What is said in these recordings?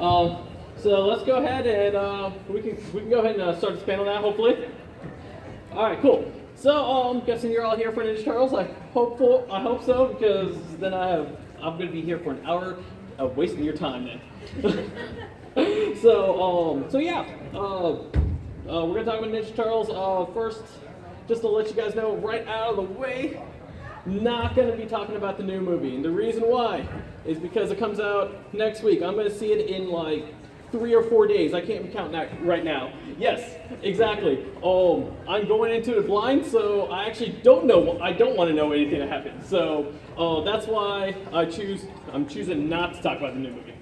So let's go ahead and we can go ahead and start this panel now, hopefully. All right, cool. So I'm guessing you're all here for Ninja Turtles. I hope so, because then I'm going to be here for an hour of wasting your time then. So yeah, we're going to talk about Ninja Turtles. First, just to let you guys know right out of the way, not going to be talking about the new movie. And the reason why is because it comes out next week. I'm going to see it in like 3 or 4 days. I can't count that right now. Yes, exactly. I'm going into it blind, so I actually don't know. I don't want to know anything that happens. So that's why I'm choosing not to talk about the new movie.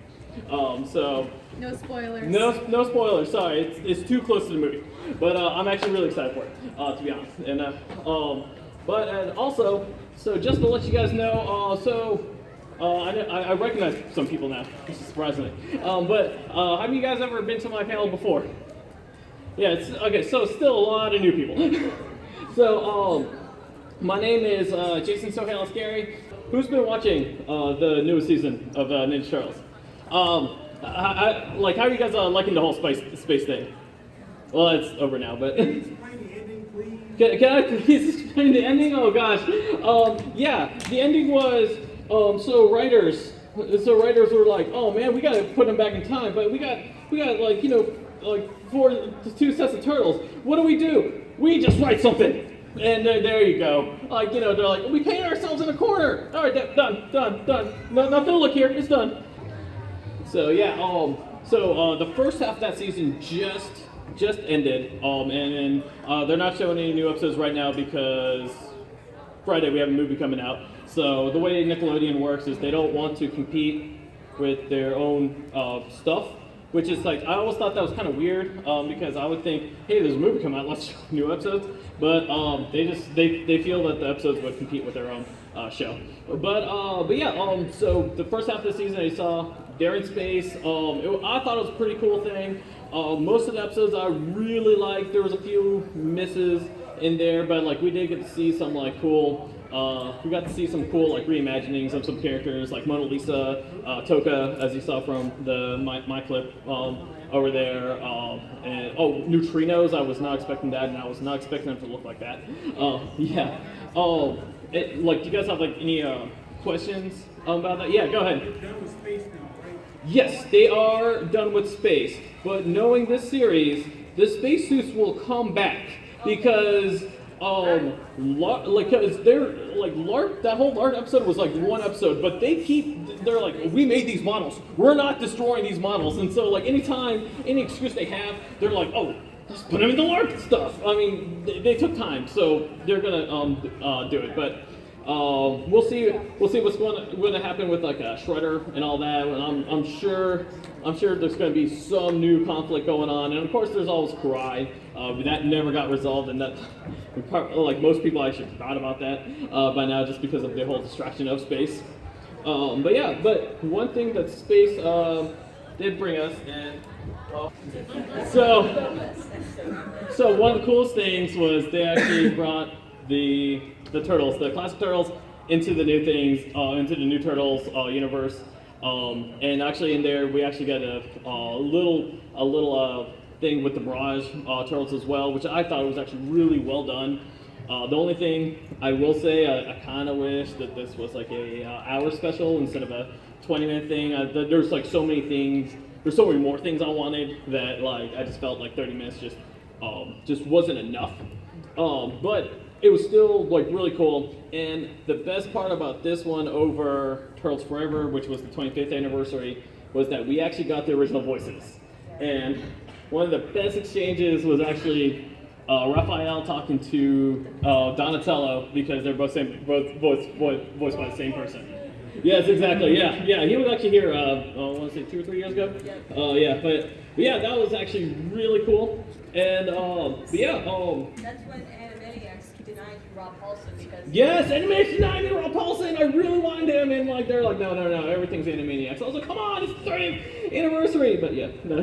So no spoilers. No spoilers. Sorry, it's too close to the movie. But I'm actually really excited for it, to be honest. And also, so just to let you guys know, I recognize some people now, surprisingly. But have you guys ever been to my panel before? Yeah, okay, so still a lot of new people. So, my name is Jason Sohail-Ascari. Who's been watching the newest season of Ninja Turtles? How are you guys liking the whole space thing? Well, it's over now, but... Can you explain the ending, please? Can I please explain the ending? Oh gosh. Yeah, the ending was, so writers were like, oh man, we gotta put them back in time, but we got like, two sets of turtles. What do? We just write something. And there you go. Like, they're like, we painted ourselves in a corner. All right, done. No, nothing to look here, it's done. So yeah, the first half of that season just ended, and they're not showing any new episodes right now because Friday we have a movie coming out. So the way Nickelodeon works is they don't want to compete with their own stuff, which is like, I always thought that was kind of weird, because I would think, hey, there's a movie coming out, let's show new episodes. But they feel that the episodes would compete with their own show. But yeah, so the first half of the season I saw they're in space. I thought it was a pretty cool thing. Most of the episodes I really liked. There was a few misses in there, but like we did get to see some like cool. We got to see some cool like reimaginings of some characters like Mona Lisa, Toka, as you saw from my clip over there, and neutrinos. I was not expecting that, and I was not expecting them to look like that. Yeah. Do you guys have like any questions about that? Yeah, go ahead. They're done with space now, right? Yes, they are done with space, but knowing this series, the spacesuits will come back because that whole LARP episode was like one episode, but they're like, we made these models, we're not destroying these models, and so like anytime, any excuse they have, they're like, oh, just put them in the LARP stuff. I mean, they took time, so they're gonna do it, but we'll see what's going to happen with like Shredder and all that, and I'm sure there's going to be some new conflict going on, and of course there's always Karai. That never got resolved, and that like most people actually forgot about that by now just because of the whole distraction of space. But one thing that space did bring us, and so one of the coolest things was they actually brought the turtles, the classic turtles, into the new things, into the new Turtles universe. And actually in there, we actually got a little thing with the Mirage turtles as well, which I thought was actually really well done. The only thing I will say, I kind of wish that this was like a hour special instead of a 20-minute thing. There's like so many things, there's so many more things I wanted that like I just felt like 30 minutes just wasn't enough. But it was still like really cool, and the best part about this one over Turtles Forever, which was the 25th anniversary, was that we actually got the original voices. And one of the best exchanges was actually Raphael talking to Donatello, because they're both voiced by the same person. Yes, exactly. Yeah. He was actually here. I want to say 2 or 3 years ago. But yeah, that was actually really cool. And That's when Animaniacs denied Rob Paulson because. Yes, Animaniacs denied me Rob Paulson. I really wanted him, and like they're like, no, everything's Animaniacs. So I was like, come on, it's the 30th anniversary. But yeah, no.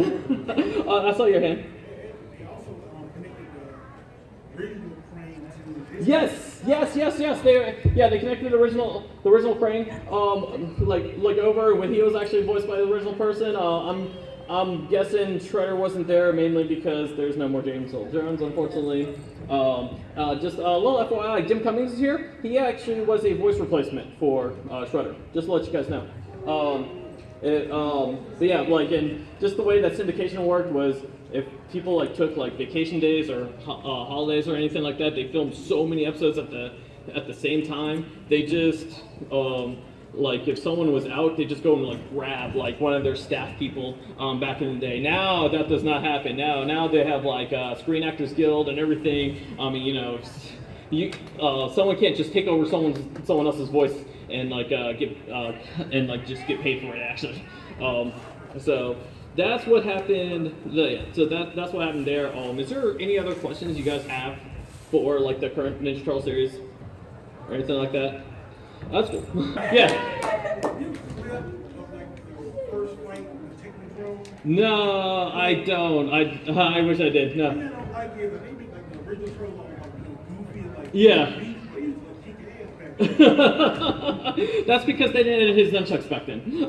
I saw your hand. They also connected the original frame to this. Yes, Yes. They connected the original Crane, like over when he was actually voiced by the original person. I'm guessing Shredder wasn't there mainly because there's no more James Earl Jones, unfortunately. Just a little FYI, Jim Cummings is here. He actually was a voice replacement for Shredder. Just to let you guys know. But yeah, like, and just the way that syndication worked was if people like took like vacation days or holidays or anything like that, they filmed so many episodes at the same time. They just like if someone was out, they just go and like grab like one of their staff people back in the day. Now that does not happen. Now they have like Screen Actors Guild and everything. I mean, someone can't just take over someone else's voice and like just get paid for it actually. So that's what happened. That's what happened there. Is there any other questions you guys have for like the current Ninja Turtle series or anything like that? That's cool. Yeah. No, I don't. I wish I did. No. Yeah. That's because they didn't edit his nunchucks back then.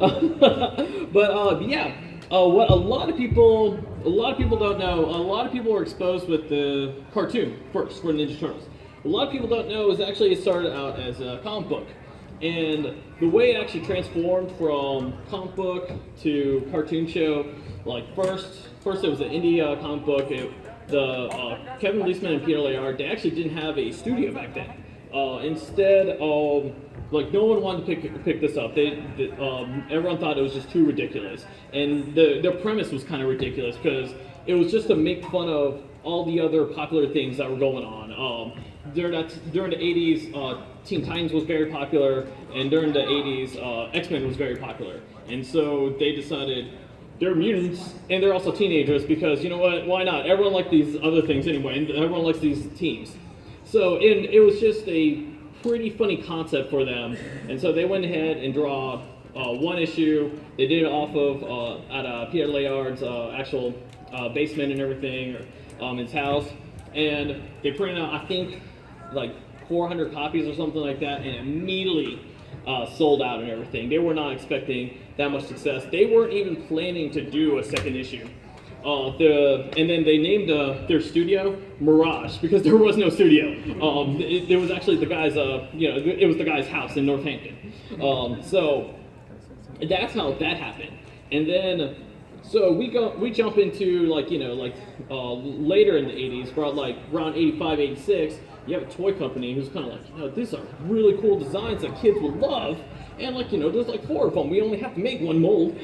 But yeah, what a lot of people don't know. A lot of people were exposed with the cartoon first for Ninja Turtles. A lot of people don't know is actually it started out as a comic book, and the way it actually transformed from comic book to cartoon show, like first it was an indie comic book. Kevin Leisman and Peter Layard, they actually didn't have a studio back then. Instead, like no one wanted to pick this up. Everyone thought it was just too ridiculous, and their premise was kind of ridiculous because it was just to make fun of all the other popular things that were going on. During the 80s, Teen Titans was very popular, and during the 80s, X-Men was very popular. And so they decided they're mutants, and they're also teenagers because, you know what, why not? Everyone likes these other things anyway, and everyone likes these teams. So it was just a pretty funny concept for them, and so they went ahead and draw one issue. They did it off of at Peter Layard's actual basement and everything, his house, and they printed out, I think, like 400 copies or something like that, and immediately sold out and everything. They were not expecting that much success. They weren't even planning to do a second issue. And then they named their studio Mirage because there was no studio. There was actually the guy's, it was the guy's house in Northampton. So that's how that happened. And then, so we jump into later in the 80s, around 85, 86. You have a toy company who's kind of like, these are really cool designs that kids would love, and there's like 4 of them. We only have to make one mold.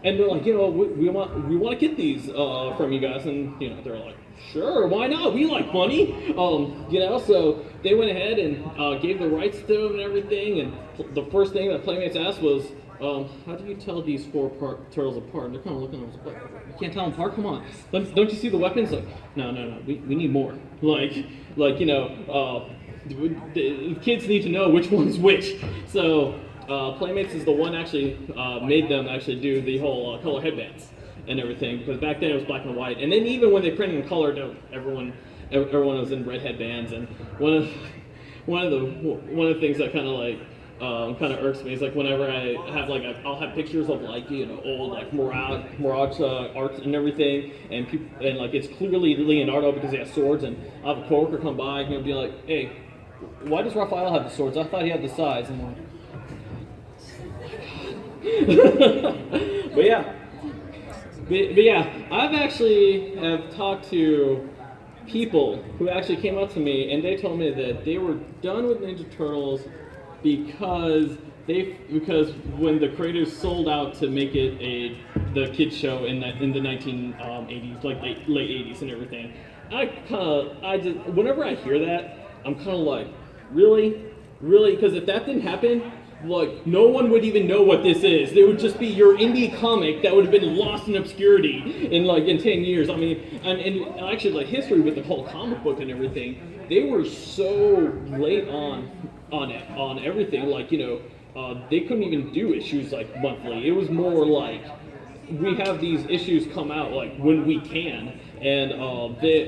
And they're like, we want to get these from you guys, and they're like, sure, why not? We like money, So they went ahead and gave the rights to them and everything. And the first thing that Playmates asked was, how do you tell these 4 turtles apart? And they're kind of looking at us like, you can't tell them apart? Come on, don't you see the weapons? Like, no, we need more. The kids need to know which one's which. So. Playmates is the one actually made them actually do the whole color headbands and everything, because back then it was black and white. And then even when they printed in color, everyone was in red headbands. And one of the things that kind of irks me is like whenever I have I'll have pictures of old Mirage art and everything, and it's clearly Leonardo because he has swords, and I'll have a coworker come by and he'll be like, hey, why does Raphael have the swords? I thought he had the size. And I'm like, but yeah, I've actually have talked to people who actually came up to me and they told me that they were done with Ninja Turtles because when the creators sold out to make it the kids show in the 1980s, like late 80s and everything. Whenever I hear that, I'm kind of like, really? Because if that didn't happen, no one would even know what this is. It would just be your indie comic that would have been lost in obscurity in 10 years. I mean, and actually, history with the whole comic book and everything, they were so late on everything. They couldn't even do issues monthly. It was more like we have these issues come out when we can, and they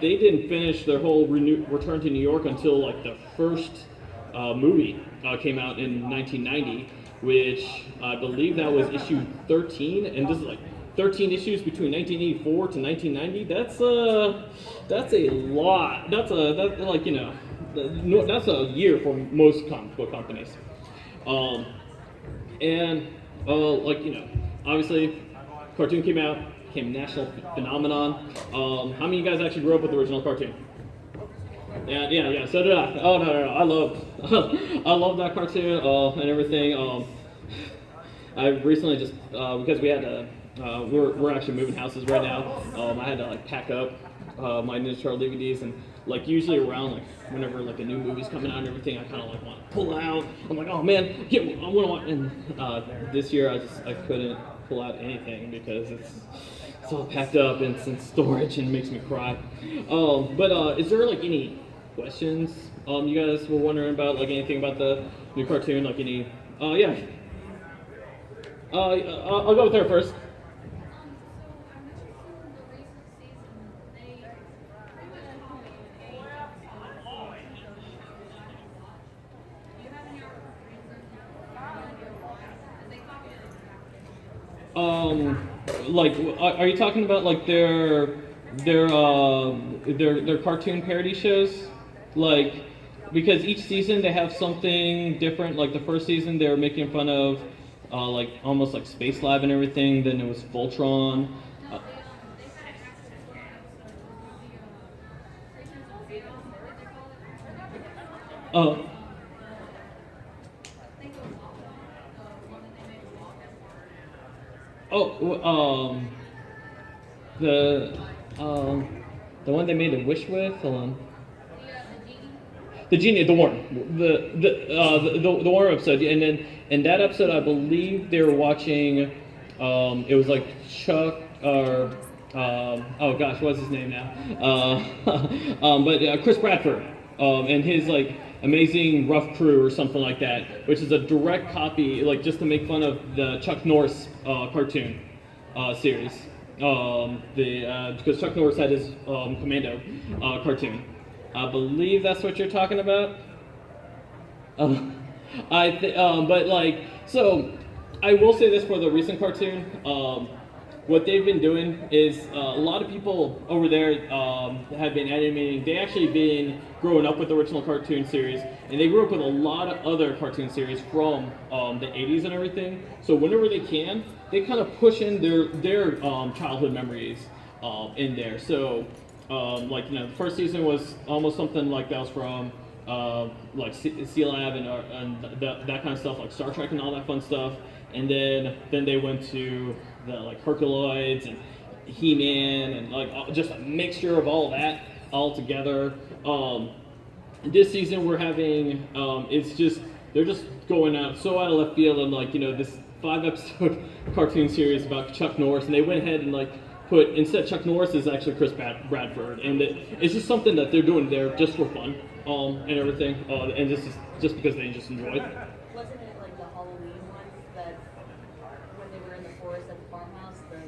didn't finish their whole return to New York until like the first movie came out in 1990, which I believe that was issue 13, and this is like 13 issues between 1984 to 1990. That's a lot. That's a year for most comic book companies. Obviously, cartoon came out, became a national phenomenon. How many of you guys actually grew up with the original cartoon? Yeah. So did I. Oh no. I love that cartoon and everything. I recently just because we had to. We're actually moving houses right now. I had to like pack up my Ninja Turtle DVDs, and like usually around like whenever like a new movie's coming out and everything, I kind of like want to pull out. I'm like, oh man, I want to watch. And this year I couldn't pull out anything because it's all packed up and it's in storage and it makes me cry. But is there like any questions you guys were wondering about, like anything about the new cartoon, like any? Yeah. I'll go with her first. Like, are you talking about like their cartoon parody shows? Like, because each season they have something different. Like the first season they were making fun of like almost like Space Lab and everything. Then it was Voltron. The one they made a wish with. Hold on. The genie, the worm, the worm episode, and then in that episode, I believe they were watching. It was like Chuck or oh gosh, what's his name now? But Chris Bradford and his like Amazing Rough Crew or something like that, which is a direct copy, like just to make fun of the Chuck Norris cartoon series. Because Chuck Norris had his Commando cartoon. I believe that's what you're talking about. But like, so I will say this for the recent cartoon. What they've been doing is a lot of people over there have been animating. They actually been growing up with the original cartoon series, and they grew up with a lot of other cartoon series from the 80s and everything. So whenever they can, they kind of push in their childhood memories in there. So the first season was almost something like that was from like C-Lab and that kind of stuff, like Star Trek and all that fun stuff. And then they went to the like Herculoids and He-Man and like just a mixture of all that all together. This season we're having they're just going out so out of left field and like this 5-episode cartoon series about Chuck Norris, and they went ahead and like put instead Chuck Norris is actually Chris Bradford, and it's just something that they're doing there just for fun and everything, and just because they just enjoy it. Wasn't it like the Halloween ones that when they were in the forest at the farmhouse, the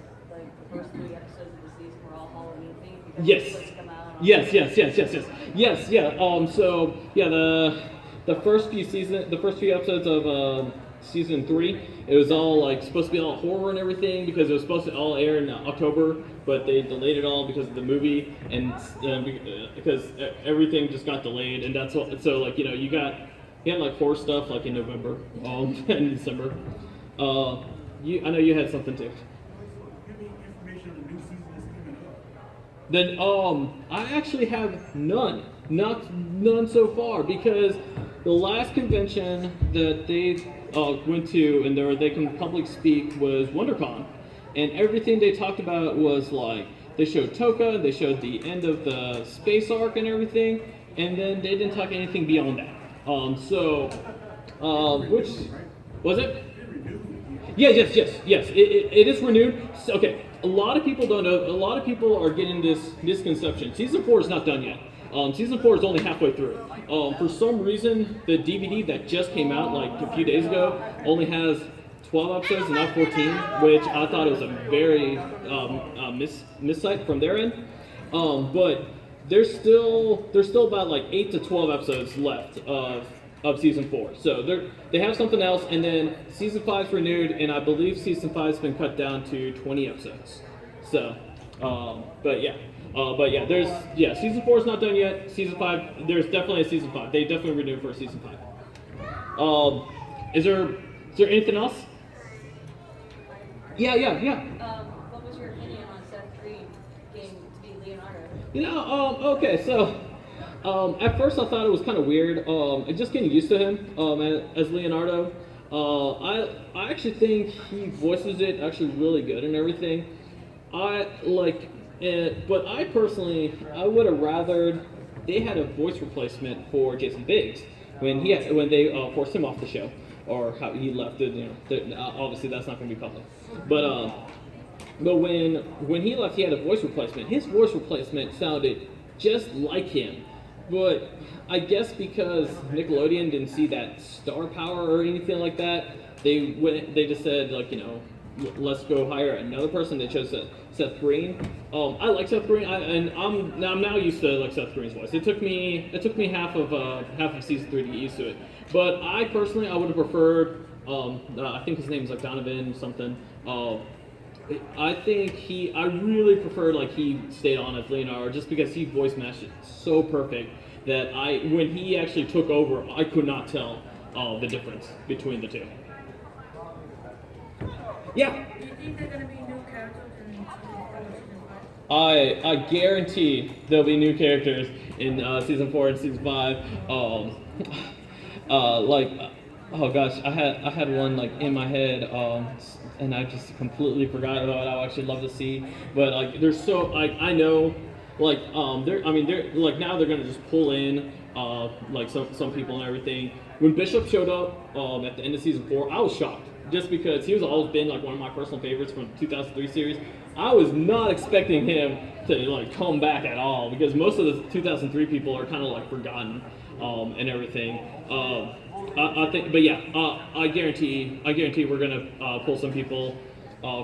first 3 episodes of the season were all Halloween themed? Yes. Yes. So yeah, the first few episodes of season 3, it was all like supposed to be all horror and everything because it was supposed to all air in October, but they delayed it all because of the movie and because everything just got delayed, and that's what. So like you had like horror stuff like in November and December. I know you had something too. Give me information on the new season that's coming up. Then I actually have none so far, because the last convention that they went to and they can public speak was WonderCon, and everything they talked about was like they showed Toka, they showed the end of the space arc and everything, and then they didn't talk anything beyond that. Which was it? Yes. It is renewed. Okay, a lot of people don't know. A lot of people are getting this misconception. Season 4 is not done yet. Season 4 is only halfway through. For some reason, the DVD that just came out like a few days ago only has 12 episodes and not 14, which I thought was a very missight from their end. But there's still about like 8 to 12 episodes left of season 4. So they have something else, and then season 5's renewed, and I believe season 5's been cut down to 20 episodes. So, but yeah, season 4 is not done yet. Season 5, there's definitely a season 5. They definitely renewed for a season 5. Is there anything else? Yeah. What was your opinion on Seth Green getting to be Leonardo? Okay, so at first I thought it was kind of weird. Just getting used to him as Leonardo. I actually think he voices it actually really good and everything. But I personally, I would have rathered they had a voice replacement for Jason Biggs when they forced him off the show, or how he left it. Obviously that's not going to be public. But when he left, he had a voice replacement. His voice replacement sounded just like him. But I guess because Nickelodeon didn't see that star power or anything like that, they just said, let's go hire another person. They chose Seth Green. I like Seth Green, I'm now used to Seth Green's voice. It took me half of season 3 to get used to it. But I personally, I would have preferred. I think his name's Donovan something. I really preferred he stayed on as Leonardo, just because he voice matched it so perfect that when he actually took over, I could not tell the difference between the two. Yeah. Do you think they're going to be new characters in season 4 and season 5? I guarantee there'll be new characters in season 4 and season 5. Oh gosh, I had one in my head, and I just completely forgot what I would actually love to see. But there's so I know now they're gonna just pull in some people and everything. When Bishop showed up at the end of season 4, I was shocked, just because he was always been one of my personal favorites from the 2003 series. I was not expecting him to come back at all, because most of the 2003 people are kind of forgotten and everything. I think, but yeah, I guarantee we're gonna pull some people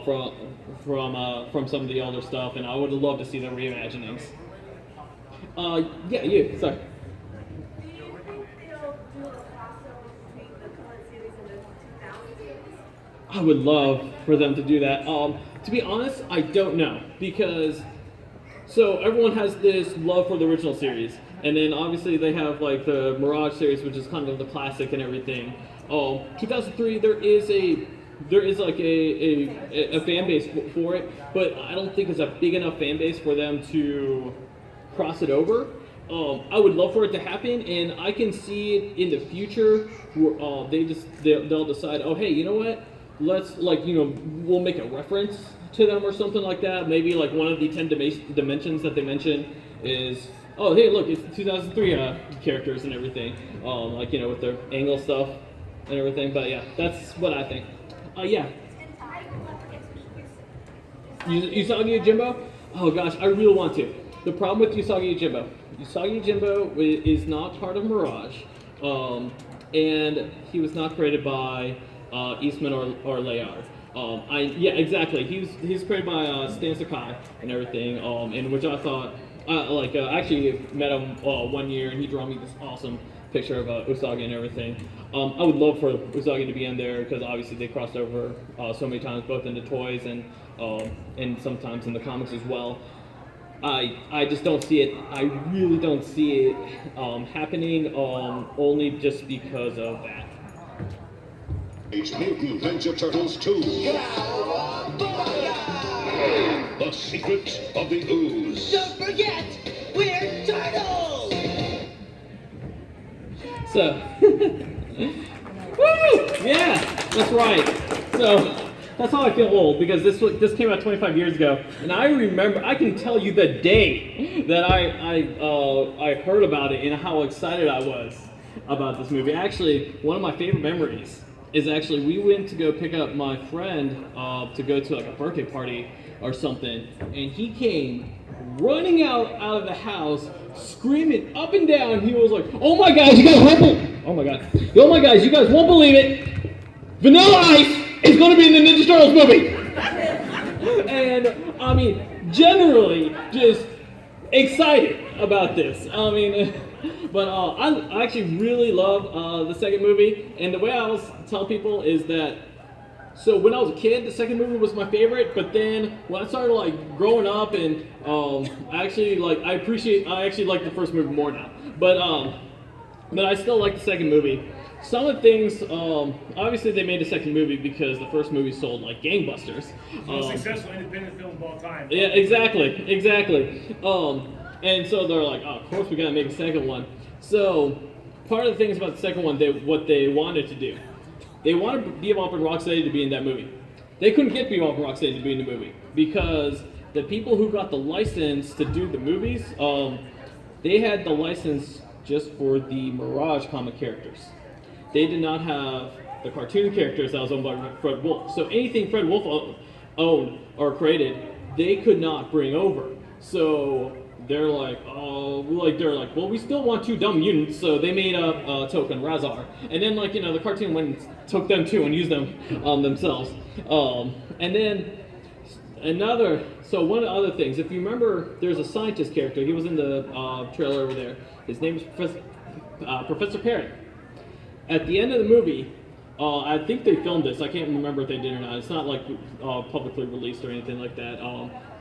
from some of the older stuff, and I would love to see the reimaginings. Yeah, you. Sorry. Do you think they'll do a crossover between the current series and the 2000 series? I would love for them to do that. To be honest, I don't know, because everyone has this love for the original series, and then obviously they have the Mirage series, which is kind of the classic and everything. 2003, there is a fan base for it, but I don't think it's a big enough fan base for them to cross it over. I would love for it to happen, and I can see it in the future where they'll decide, oh hey, you know what? Let's we'll make a reference to them or something like that. Maybe one of the 10 dimensions that they mentioned is, oh hey, look, it's 2003 characters and everything, with their angle stuff and everything. But yeah, that's what I think. Yeah. Usagi Yojimbo? Oh gosh, I really want to. The problem with Usagi Yojimbo is not part of Mirage, and he was not created by Eastman or Layard. Yeah, exactly. He's created by Stan Sakai and everything, in which I thought, I actually met him 1 year, and he drew me this awesome picture of Usagi and everything. I would love for Usagi to be in there, because obviously they crossed over so many times, both in the toys and sometimes in the comics as well. I just don't see it. I really don't see it happening, only just because of that. Mutant Ninja Turtles 2. The Secret of the Ooze. Don't forget, we're turtles! So, woo! Yeah, that's right. So, that's how I feel old, because this came out 25 years ago, and I can tell you the day that I heard about it and how excited I was about this movie. Actually, one of my favorite memories is we went to go pick up my friend to go to a birthday party or something, and he came running out of the house, screaming up and down. He was like, "Oh my guys, you guys won't believe it! Vanilla Ice It's going to be in the Ninja Turtles movie. And I mean, generally, just excited about this. I mean, but I actually really love the second movie. And the way I always tell people is that, so when I was a kid, the second movie was my favorite. But then when I started like growing up, and I actually like I actually like the first movie more now. But I still like the second movie. Some of the things, obviously they made a second movie because the first movie sold like gangbusters. Most successful independent film of all time. Yeah, exactly. And so they're like, oh, of course we gotta make a second one. So part of the things about the second one, what they wanted to do, they wanted Bebop and Rocksteady to be in that movie. They couldn't get Bebop and Rocksteady to be in the movie because the people who got the license to do the movies, they had the license just for the Mirage comic characters. They did not have the cartoon characters that was owned by Fred Wolf. So anything Fred Wolf owned or created, they could not bring over. So they're like, well, we still want two dumb mutants. So they made up Toka and Razar. And then, like, the cartoon went and took them too and used them themselves. And then one of the other things, if you remember, there's a scientist character. He was in the trailer over there. His name is Professor Parrot. At the end of the movie, I think they filmed this. I can't remember if they did or not. It's not like publicly released or anything like that.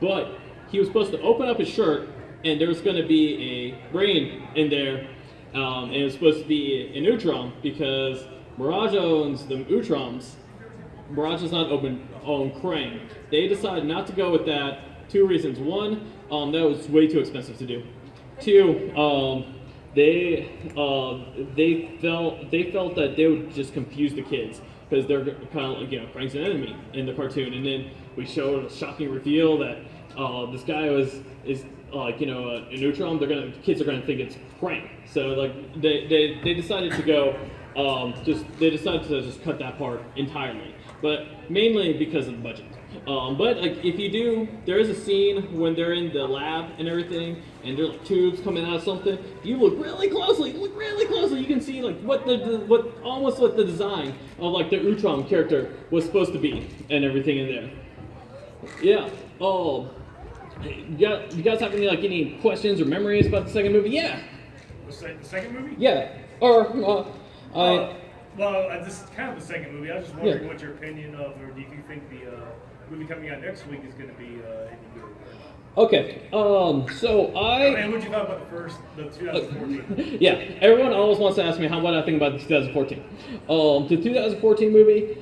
But he was supposed to open up his shirt, and there was going to be a brain in there, and it was supposed to be an Utrom because Mirage owns the Utroms. Mirage does not own Krang. They decided not to go with that. Two reasons. One, that was way too expensive to do. Two, they felt that they would just confuse the kids because they're kind of like, Krang's an enemy in the cartoon, and then we showed a shocking reveal that this guy is like, an Utrom. Kids are gonna think it's Krang. So like they decided to go they decided to just cut that part entirely, but mainly because of the budget. But like there is a scene when they're in the lab and everything, and there's like tubes coming out of something. You look really closely, you can see like what the design of like the Utrom character was supposed to be and everything in there. Yeah. You guys have any questions or memories about the second movie? Yeah. The second movie? Yeah. Or well, this is kind of the second movie. I was just wondering what your opinion of, or do you think the movie coming out next week is going to be any good? Okay. So what did you thought about the 2014? Yeah. Everyone always wants to ask me what I think about the 2014. The 2014 movie,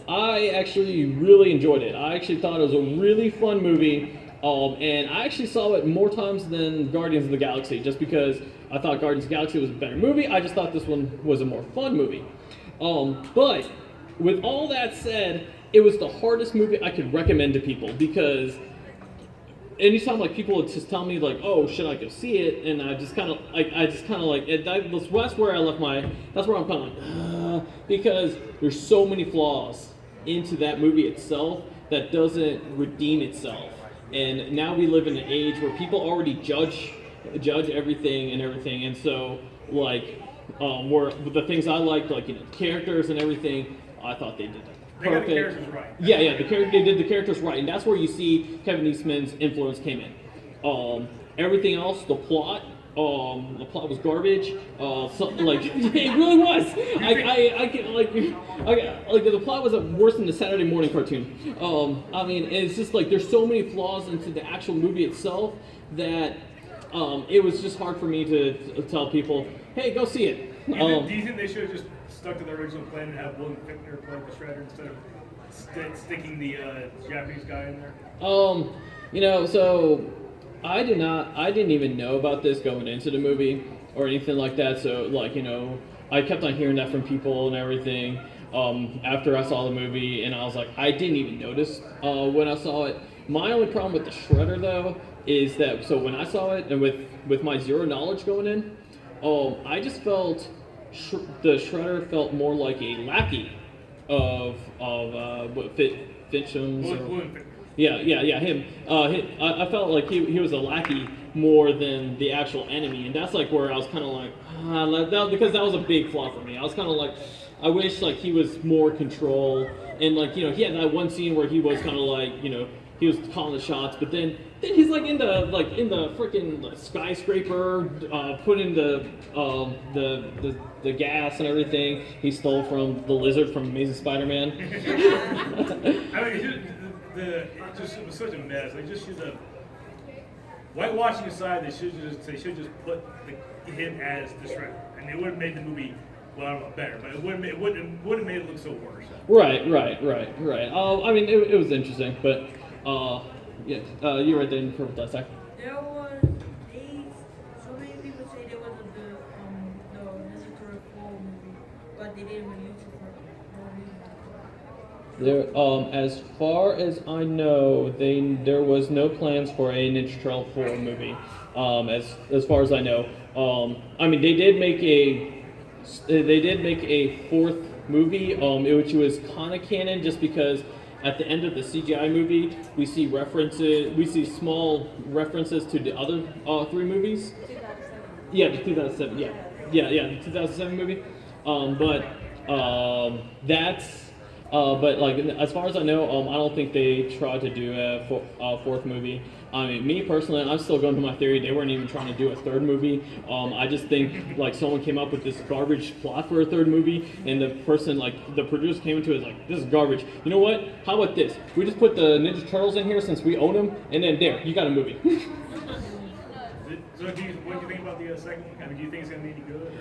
I actually really enjoyed it. I actually thought it was a really fun movie. And I actually saw it more times than Guardians of the Galaxy, just because I thought Guardians of the Galaxy was a better movie. I just thought this one was a more fun movie. But with all that said, it was the hardest movie I could recommend to people because anytime like people would just tell me like, oh, should I go see it? And that's where I left that's where I'm kind of like, because there's so many flaws into that movie itself that doesn't redeem itself. And now we live in an age where people already judge everything, and so like where the things I liked, like characters and everything, I thought they did perfect. They got the characters right. Yeah, they did the characters right, and that's where you see Kevin Eastman's influence came in. Everything else, the plot was garbage. It really was. The plot was worse than the Saturday morning cartoon. It's just like there's so many flaws into the actual movie itself that it was just hard for me to tell people, hey, go see it. Do you think they should have just stuck to the original plan and have William Fichtner play the Shredder instead of sticking the Japanese guy in there? So I didn't even know about this going into the movie or anything like that. So I kept on hearing that from people and everything after I saw the movie, and I was like, I didn't even notice when I saw it. My only problem with the Shredder though is that, so when I saw it and with my zero knowledge going in, I just felt the Shredder felt more like a lackey of Fitchum's. Yeah, him. I felt like he was a lackey more than the actual enemy, and that's like where I was kind of like, because that was a big flaw for me. I was kind of like, I wish like he was more control, and like he had that one scene where he was kind of like he was calling the shots, but then he's like in the freaking skyscraper, putting the gas and everything he stole from the lizard from Amazing Spider-Man. I mean, it was such a mess. Like just whitewashing aside, they should just put him as the Shredder, and it would have made the movie. Well, I don't know, better, but it wouldn't have made it look so worse. Right. I mean, it was interesting, but yeah, you were there for that second. There was so many people say there was the Ninja Turtle 4 movie, but they didn't release it for no reason. There, as far as I know, there was no plans for a Ninja Turtle 4 movie. As far as I know, I mean they did make a fourth movie, which was kind of canon, just because at the end of the CGI movie we see small references to the other three movies. 2007. Yeah, the 2007. Yeah, the 2007 movie. But like as far as I know, I don't think they tried to do a fourth movie. I mean, me personally, I'm still going to my theory. They weren't even trying to do a third movie. I just think like someone came up with this garbage plot for a third movie, and the producer came into it like, this is garbage. You know what? How about this? We just put the Ninja Turtles in here since we own them, and then there, you got a movie. So what do you think about the second one? I mean, do you think it's gonna be any good?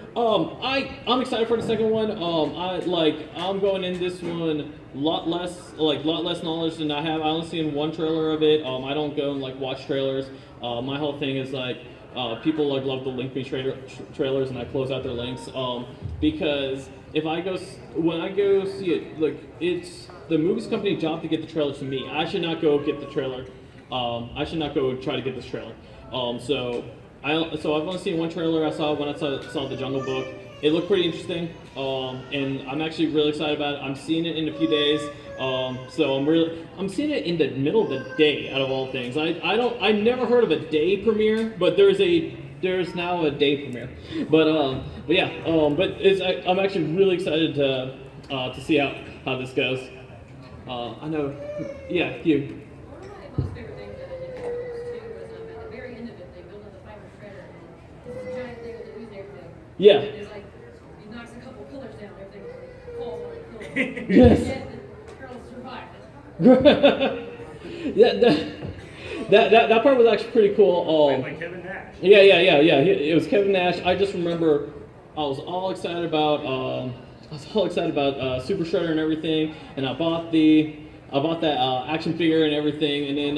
I'm excited for the second one. I'm going in this one lot less knowledge than I have. I only seen one trailer of it. I don't go and like watch trailers. My whole thing is like people like love the link me trailers, and I close out their links because when I go see it, like it's the movies company job to get the trailer to me. I should not go get the trailer. I should not go try to get this trailer. So I've only seen one trailer. I saw when I saw the Jungle Book. It looked pretty interesting, and I'm actually really excited about it. I'm seeing it in a few days, so I'm seeing it in the middle of the day out of all things. I never heard of a day premiere, but there's now a day premiere. But I'm actually really excited to see how this goes. I know, yeah, you. One of my most favorite things that I did too was at the very end of it, they built up the fiber shredder, and this giant thing with the ooze and everything. Yeah. And it's like, he knocks a couple pillars down, everything falls on the pillar. Yes. And yet the turtles survive it. Yeah, that part was actually pretty cool. Like Kevin Nash. Yeah. It was Kevin Nash. I just remember I was all excited about Super Shredder and everything, and I bought that action figure and everything, and then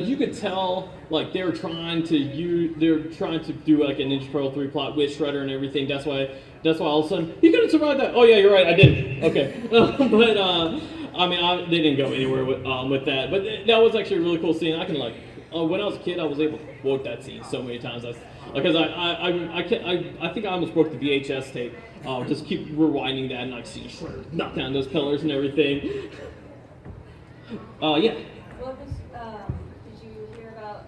you could tell like they were trying to do like a Ninja Turtle 3 plot with Shredder and everything. That's why all of a sudden you couldn't survive that. Oh yeah, you're right, I didn't. Okay, but I mean they didn't go anywhere with that. But that was actually a really cool scene. I can like when I was a kid, I was able to quote that scene so many times. Because I think I almost broke the VHS tape. Just keep rewinding that and like see Shredder knock down those pillars and everything. Yeah. Well, did you hear about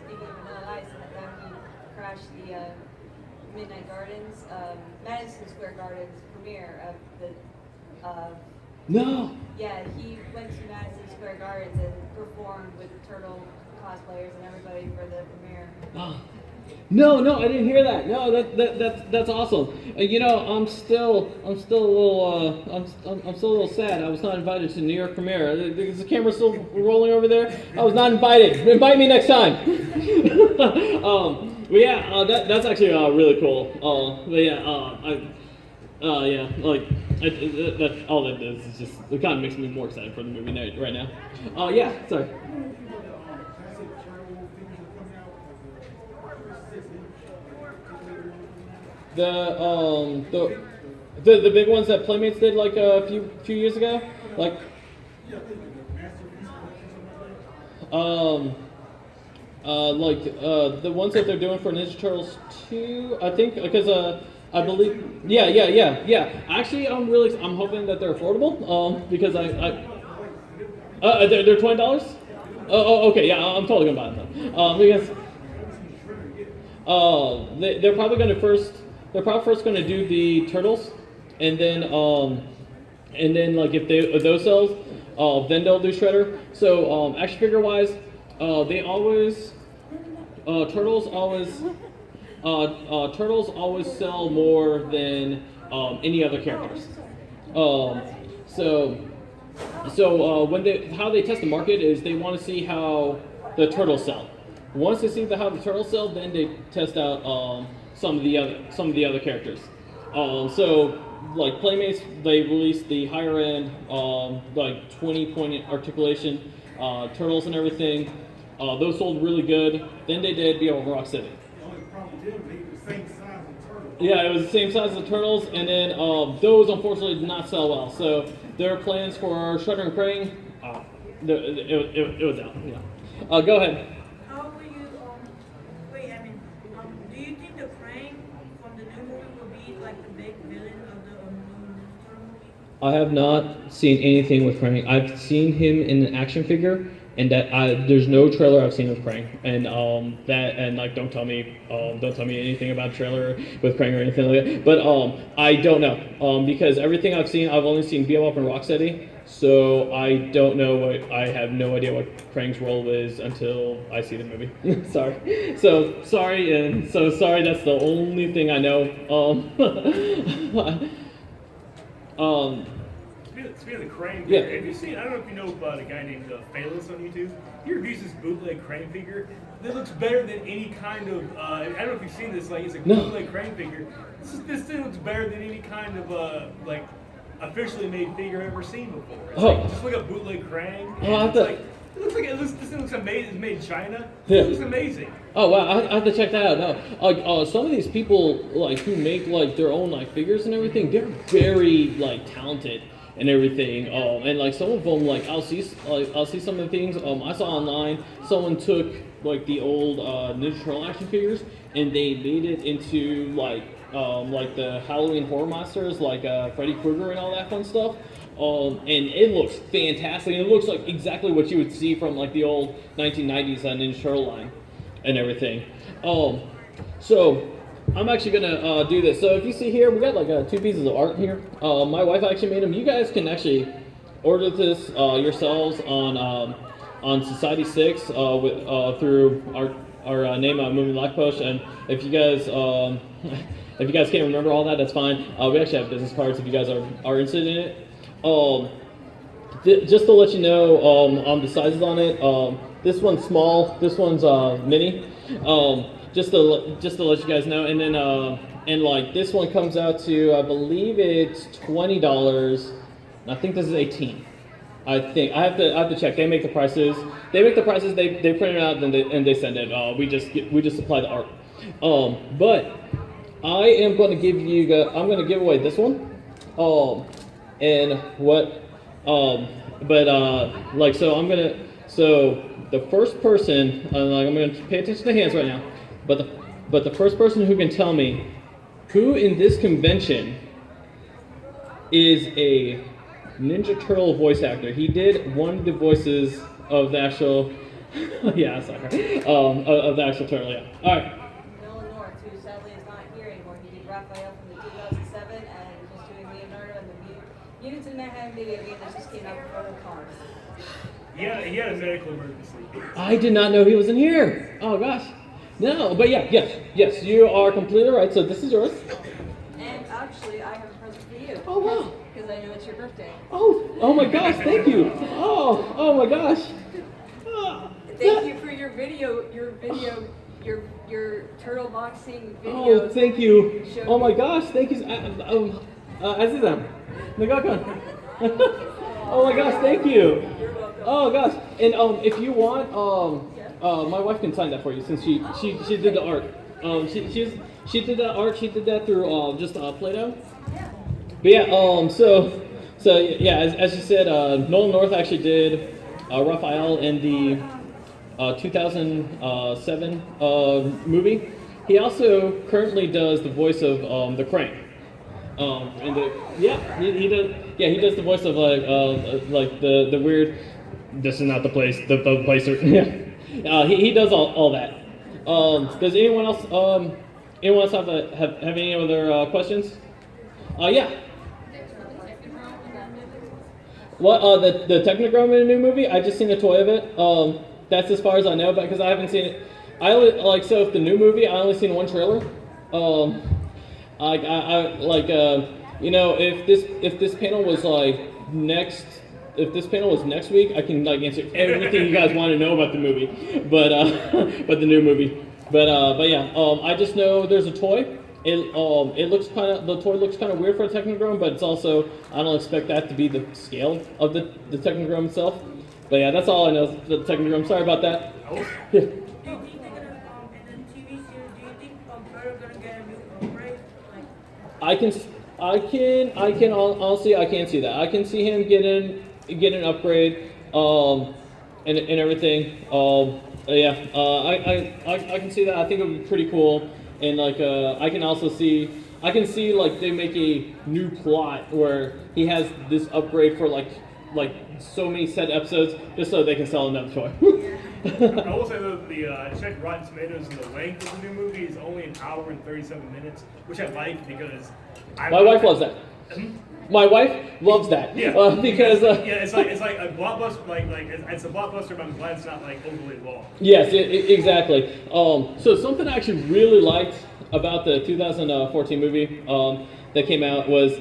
speaking of Vanilla Ice, that he crashed the Midnight Gardens, Madison Square Gardens premiere of the. No. Yeah, he went to Madison Square Gardens and performed with Turtle cosplayers and everybody for the premiere. Oh. No, I didn't hear that. No, that's awesome. I'm still a little sad. I was not invited to the New York premiere. Is the camera still rolling over there? I was not invited. Invite me next time. But yeah, that's actually really cool. That all that does is just it kind of makes me more excited for the movie right now. Yeah, sorry. The big ones that Playmates did like a few years ago, like the ones that they're doing for Ninja Turtles 2, I think, because I believe, yeah. Actually, I'm hoping that they're affordable, because they're $20. Okay, yeah, I'm totally gonna buy them. Because they're probably gonna first. They're probably first gonna do the turtles, and then like if those sells, then they'll do Shredder. So action figure wise, they always turtles always sell more than any other characters. So how they test the market is they want to see how the turtles sell. Once they see how the turtles sell, then they test out some of the other characters. So like Playmates, they released the higher end like 20-point articulation turtles and everything. Those sold really good. Then they did Be Over Rock City. The only problem with them, they were the same size as turtles. Yeah, it was the same size as the turtles, and then those unfortunately did not sell well. So their plans for Shredder and Krang, it was out. Yeah. Go ahead. How will you, wait, I mean, do you think the Krang from the new movie will be like the big villain of the new Ninja Turtle movie? I have not seen anything with Krang. I've seen him in an action figure, and there's no trailer I've seen with Krang. And like don't tell me anything about a trailer with Krang or anything like that. But I don't know because everything I've seen, I've only seen Be Up and Rocksteady. So I don't know I have no idea what Krang's role is until I see the movie. Sorry. Sorry. That's the only thing I know. Speaking of the Krang Yeah. figure, have you seen, I don't know if you know about a guy named Phalos on YouTube. He reviews this bootleg Krang figure that looks better than any kind of, I don't know if you've seen this, like it's a bootleg Krang figure. This thing looks better than any kind of, like, officially made figure I've ever seen before. It's like, just look up bootleg Krang, and this thing looks amazing. It's made in China. It looks amazing. Oh wow, I have to check that out. No, some of these people like who make like their own like figures and everything, they're very like talented and everything. And like some of them, like I'll see some of the things I saw online. Someone took like the old Ninja Turtle action figures and they made it into like the Halloween horror monsters, like Freddy Krueger and all that fun stuff. And it looks fantastic. It looks like exactly what you would see from like the old 1990s Ninja Turtle line and everything. So I'm actually gonna do this. So if you see here, we got like 2 pieces of art here. My wife actually made them. You guys can actually order this yourselves on Society 6 through our name Moving Lakposht. And if you guys if you guys can't remember all that, that's fine. We actually have business cards if you guys are interested in it. Just to let you know on the sizes on it, this one's small, this one's mini. Just to let you guys know, and then and like this one comes out to I believe it's $20. I think this is 18. I think I have to check. They make the prices. They print it out and they send it. We just supply the art. But I am going to give you guys. I'm going to give away this one. And what? Like so I'm gonna. So the first person, like I'm gonna pay attention to hands right now. But the first person who can tell me who in this convention is a Ninja Turtle voice actor. He did one of the voices of the actual, yeah, sorry, of the actual turtle. Yeah. All right. Nolan North, who sadly is not here anymore. He did Raphael from the 2007 and was doing Leonardo in the Mutants in Manhattan video game that just came out for MomoCon. Yeah, he had a medical emergency. I did not know he was in here. Oh gosh. No, but yes, you are completely right. So this is yours. And actually, I have a present for you. Oh wow. Because I know it's your birthday. Oh my gosh, thank you. Oh my gosh. Thank you for your video, your turtle boxing video. Oh, thank you. Oh my gosh, thank you. Azizam. Nagakan. Oh my gosh, thank you. Oh gosh, and if you want, my wife can sign that for you since she did the art. She did that art. She did that through just Play-Doh. But yeah, so yeah, as you said, Nolan North actually did Raphael in the 2007 movie. He also currently does the voice of the Krang. He does the voice of like the weird this is not the place. The place. Yeah. He does all that. Does anyone else have any other questions? Yeah. What the Technodrome in a new movie? I just seen a toy of it. That's as far as I know, but because I haven't seen it. I only, like, so if the new movie, I only seen one trailer. You know, if this panel was next week, I can like answer everything you guys want to know about the movie, but the new movie. But yeah, I just know there's a toy. The toy looks kind of weird for a Technodrome, but it's also, I don't expect that to be the scale of the Technodrome itself. But yeah, that's all I know. The Technodrome. Sorry about that. Do you think they're gonna in the TV series? Do you think Bird gonna get a new upgrade? Honestly, I can see that. I can see him get an upgrade, and everything. Yeah, I can see that. I think it would be pretty cool. And like, I can see like they make a new plot where he has this upgrade for like so many set episodes just so they can sell another toy. I will say though, I checked Rotten Tomatoes and the length of the new movie is only an hour and 37 minutes, which I like because my wife loves that. My wife loves that. Yeah. Because it's like a blockbuster, like it's a blockbuster, but I'm glad it's not like overly long. Yes, exactly. So something I actually really liked about the 2014 movie that came out was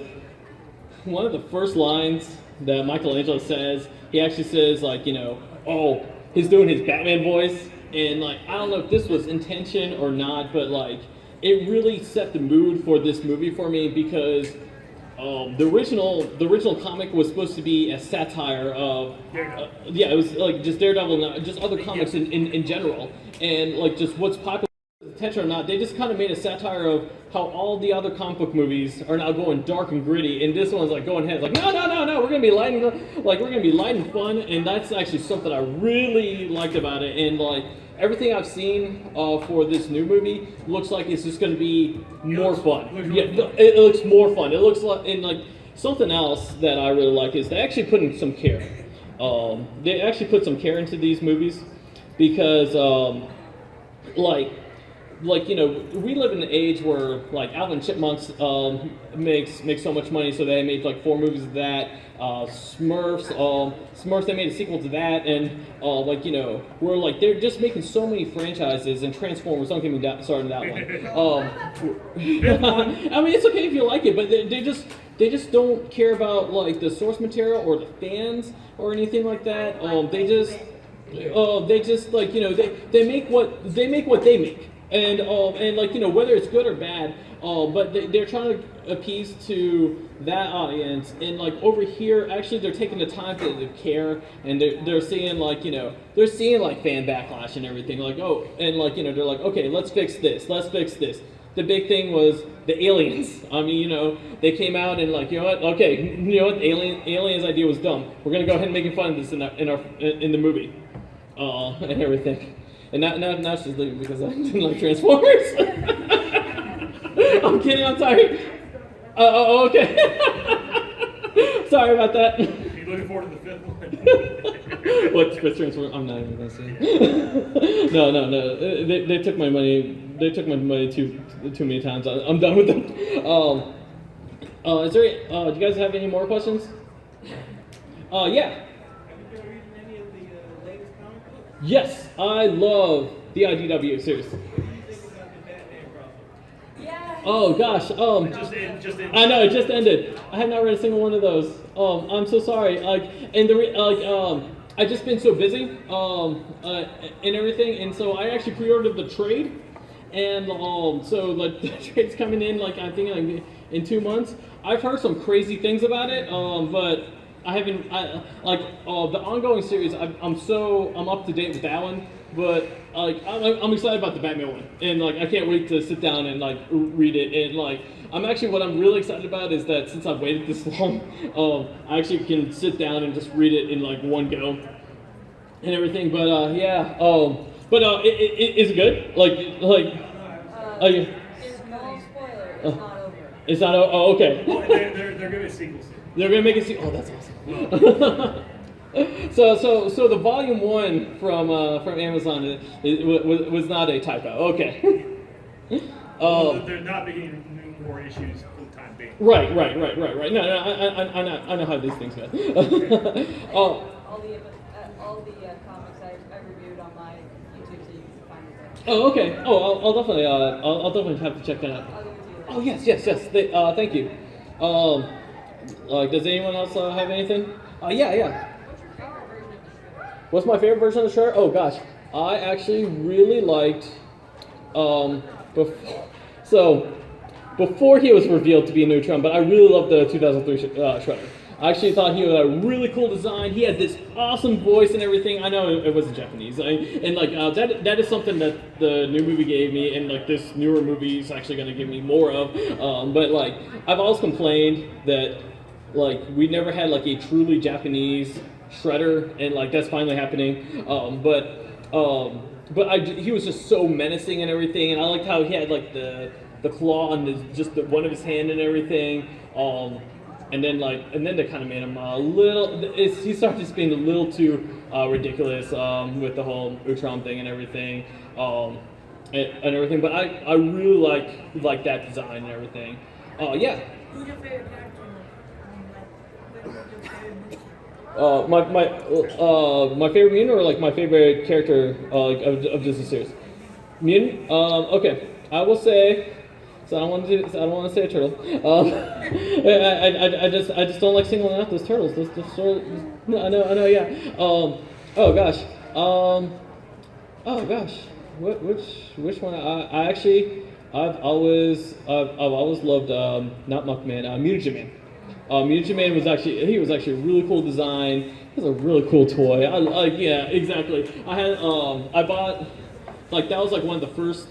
one of the first lines that Michelangelo says. He actually says, like, you know, oh, he's doing his Batman voice, and like, I don't know if this was intention or not, but like, it really set the mood for this movie for me because the original comic was supposed to be a satire of it was like just Daredevil and just other comics in general, and like just what's popular, attention or not, they just kind of made a satire of how all the other comic book movies are now going dark and gritty, and this one's like going ahead like no, we're gonna be light and fun, and that's actually something I really liked about it. And like everything I've seen for this new movie looks like it's just going to be more fun. It looks more fun. It looks like, and like something else that I really like is they actually put in some care. They actually put some care into these movies because, like you know, we live in an age where like Alvin and Chipmunks makes so much money, so they made like 4 movies of that. Smurfs, they made a sequel to that, and like, you know, we're like, they're just making so many franchises, and Transformers, don't get me started on that one. I mean, it's okay if you like it, but they just don't care about like the source material or the fans or anything like that. They just like, you know, they make what they make. And like, you know, whether it's good or bad, but they're trying to appease to that audience. And like over here, actually, they're taking the time to care, and they're seeing like, you know, they're seeing like fan backlash and everything. Like, oh, and like, you know, they're like, okay, let's fix this. The big thing was the aliens. I mean, you know, they came out and like, you know what? Okay, you know what? Aliens idea was dumb. We're gonna go ahead and make fun of this in the movie, and everything. And now she's leaving because I didn't like Transformers. I'm kidding, I'm sorry. Okay. Sorry about that. You looking forward to the 5th one? What's Transformers? I'm not even gonna say it. No. They took my money. They took my money too many times. I'm done with them. Is there? Do you guys have any more questions? Yeah. Yes, I love the IDW series. Yeah. Oh gosh, Just ended. I know it just ended. I have not read a single one of those. I'm so sorry. Like, and I've just been so busy, and everything, and so I actually pre-ordered the trade, and so like the trade's coming in like I think like in 2 months. I've heard some crazy things about it, but I haven't, the ongoing series, I'm up to date with that one, but like I'm excited about the Batman one, and like I can't wait to sit down and like read it. And like what I'm really excited about is that since I've waited this long, I actually can sit down and just read it in like one go and everything. But yeah, is it good? It's no spoiler. It's not over. It's not. Oh, okay. Well, they're gonna be sequels. They're gonna make it. Oh, that's awesome. So the volume 1 from Amazon was not a typo. Okay. They're not making more issues for the time being. Right. No, I know how these things go. All the comics I reviewed on my YouTube, so you can find it there. Oh, okay. Oh, I'll definitely have to check that out. I'll give it to you. Oh, yes. Thank you. Does anyone else have anything? Yeah. What's your favorite version of the What's my favorite version of the shirt? shirt? Oh gosh, I actually really liked. Before he was revealed to be a neutron, but I really loved the 2003 Shredder. I actually thought he had a really cool design. He had this awesome voice and everything. I know it wasn't Japanese, that is something that the new movie gave me, and like this newer movie is actually going to give me more of. But like I've always complained that like we never had like a truly Japanese Shredder, and like that's finally happening. He was just so menacing and everything, and I liked how he had like the claw on one of his hand and everything. And then they kind of made him a little. He started just being a little too ridiculous with the whole Utron thing and everything, and everything. But I really like that design and everything. Yeah. Who's your favorite character? What's your favorite My favorite mutant, or like my favorite character of Disney series. Mutant. Okay, I will say. So I don't want to say a turtle. I just don't like singling out those turtles. Those I know. Yeah. Oh gosh. Which one? I've always loved not Muckman, Mutagen Man. Mutagen Man was actually a really cool design. He was a really cool toy. Yeah, exactly. I bought that was like one of the first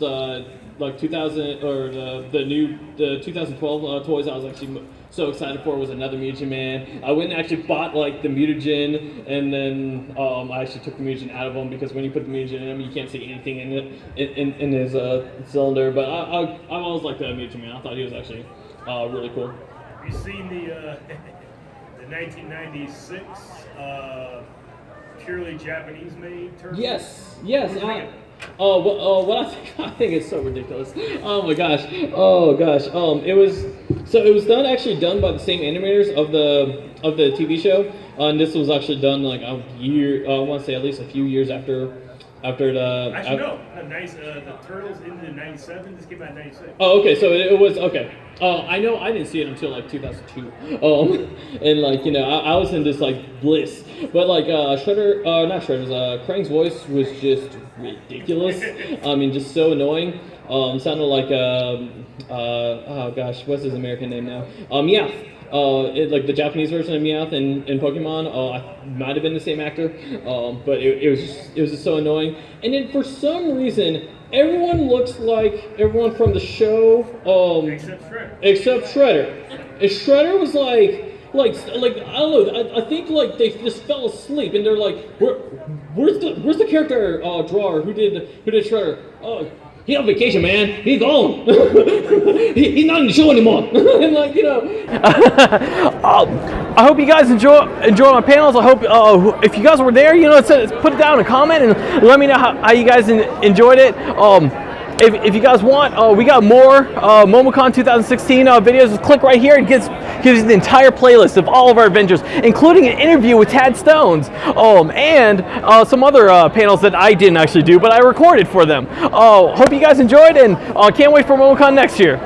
2000 or the 2012 toys I was actually so excited for was another Mutagen Man. I went and actually bought like the Mutagen, and then I actually took the Mutagen out of him because when you put the Mutagen in him, you can't see anything in his cylinder. But I always liked that Mutagen Man. I thought he was actually really cool. Have you seen the 1996 purely Japanese made turtle? Yes. What I think is so ridiculous. Oh my gosh. It was done by the same animators of the TV show, and this was actually done like a year. I want to say at least a few years after the. Actually, no. The Turtles into '97. This came out in '96. Oh, okay. So it was okay. I know I didn't see it until like 2002. And like I was in this like bliss. But like not Shredder's. Krang's voice was just ridiculous. I mean, just so annoying. Sounded like oh gosh, what's his American name now? Meowth. Like the Japanese version of Meowth in Pokemon. Might have been the same actor. But it was just so annoying. And then for some reason, everyone looks like everyone from the show. Except Shredder. And Shredder was like I don't know. I think like they just fell asleep and they're like, where's the character drawer who did Shredder? Oh, he's on vacation, man. He's gone. He's not in the show anymore. And like I hope you guys enjoy my panels. I hope if you guys were there, put it down in a comment and let me know how you guys enjoyed it. If you guys want, we got more MomoCon 2016 videos. Just click right here. It gives you the entire playlist of all of our adventures, including an interview with Tad Stones, and some other panels that I didn't actually do, but I recorded for them. Hope you guys enjoyed, and can't wait for MomoCon next year.